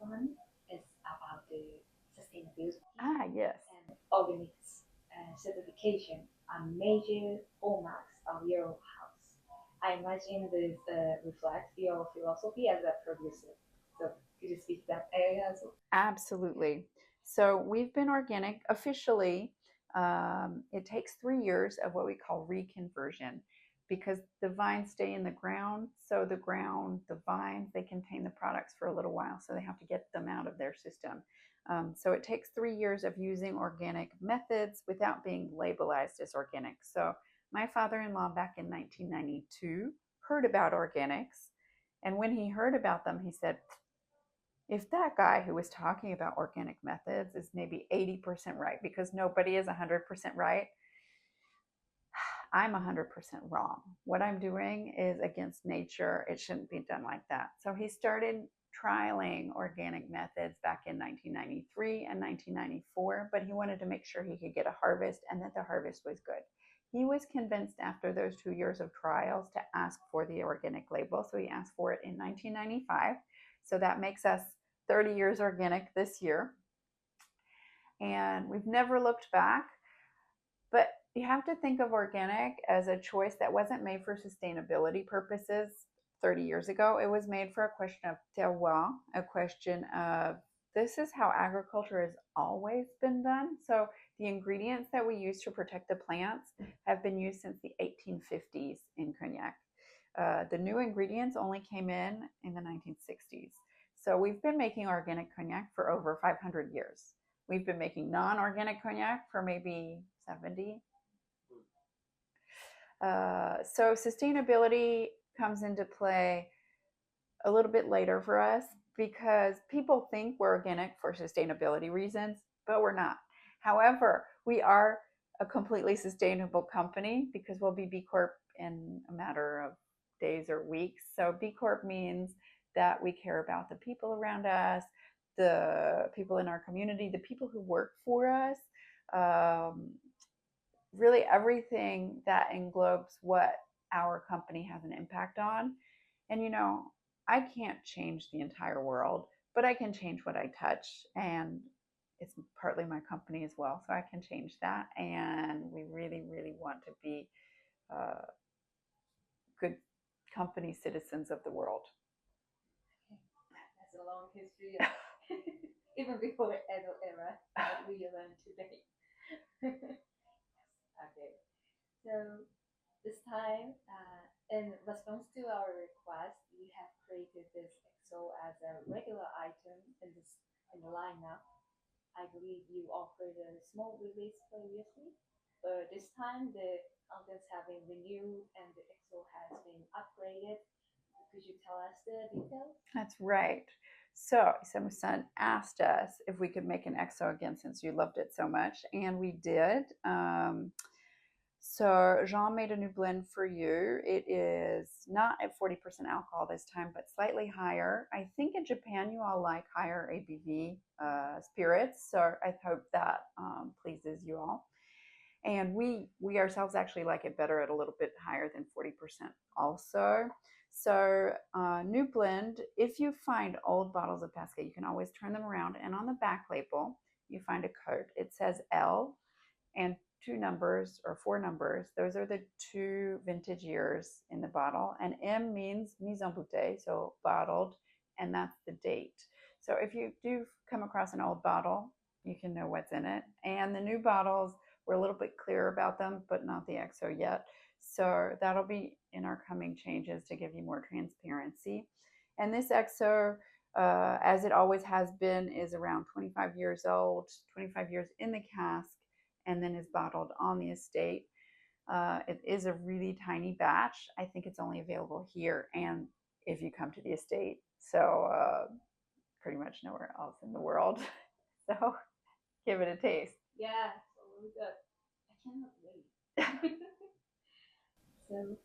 one is about the sustainability Yes. and organic certification are major hallmarks of your house. I imagine this reflects your philosophy as a producer. So could you speak to that area as well? Absolutely. So we've been organic officially. It takes 3 years of what we call reconversion because the vines stay in the ground. So the vines, they contain the products for a little while. So they have to get them out of their system. So it takes 3 years of using organic methods without being labelized as organic. So my father-in-law back in 1992 heard about organics. And when he heard about them, he said, if that guy who was talking about organic methods is maybe 80% right, because nobody is 100% right, I'm 100% wrong. What I'm doing is against nature. It shouldn't be done like that. So he started trialing organic methods back in 1993 and 1994, but he wanted to make sure he could get a harvest and that the harvest was good. He was convinced after those 2 years of trials to ask for the organic label. So he asked for it in 1995. So that makes us 30 years organic this year. And we've never looked back. But you have to think of organic as a choice that wasn't made for sustainability purposes 30 years ago. It was made for a question of terroir, a question of this is how agriculture has always been done. So the ingredients that we use to protect the plants have been used since the 1850s in cognac. The new ingredients only came in the 1960s. So we've been making organic cognac for over 500 years. We've been making non-organic cognac for maybe 70. So sustainability comes into play a little bit later for us because people think we're organic for sustainability reasons, but we're not. However, we are a completely sustainable company because we'll be B Corp in a matter of days or weeks. So B Corp means that we care about the people around us, the people in our community, the people who work for us, really everything that englobes what our company has an impact on. And I can't change the entire world, but I can change what I touch, and it's partly my company as well, so I can change that. And we really, really want to be good company citizens of the world. That's a long history, even before Edo era that we learned today. Okay, so this time, in response to our request, we have created this XO as a regular item in the lineup. I believe you offered a small release previously, but this time the contents have been renewed and the XO has been upgraded. Could you tell us the details? That's right. So Isamu-san asked us if we could make an XO again since you loved it so much, and we did. So Jean made a new blend for you. It is not at 40% alcohol this time, but slightly higher. I think in Japan you all like higher ABV spirits, so I hope that pleases you all. And we ourselves actually like it better at a little bit higher than 40% also. So new blend, if you find old bottles of Pasquet, you can always turn them around, and on the back label you find a code. It says L and 2 numbers or 4 numbers. Those are the 2 vintage years in the bottle, and M means mise en bouteille, so bottled, and that's the date. So if you do come across an old bottle, you can know what's in it. And the new bottles, we're a little bit clearer about them, but not the XO yet. So that'll be in our coming changes to give you more transparency. And this XO, as it always has been, is around 25 years old, 25 years in the cask, and then is bottled on the estate. It is a really tiny batch. I think it's only available here and if you come to the estate. So pretty much nowhere else in the world. So give it a taste. Yeah, so really good. I cannot wait. So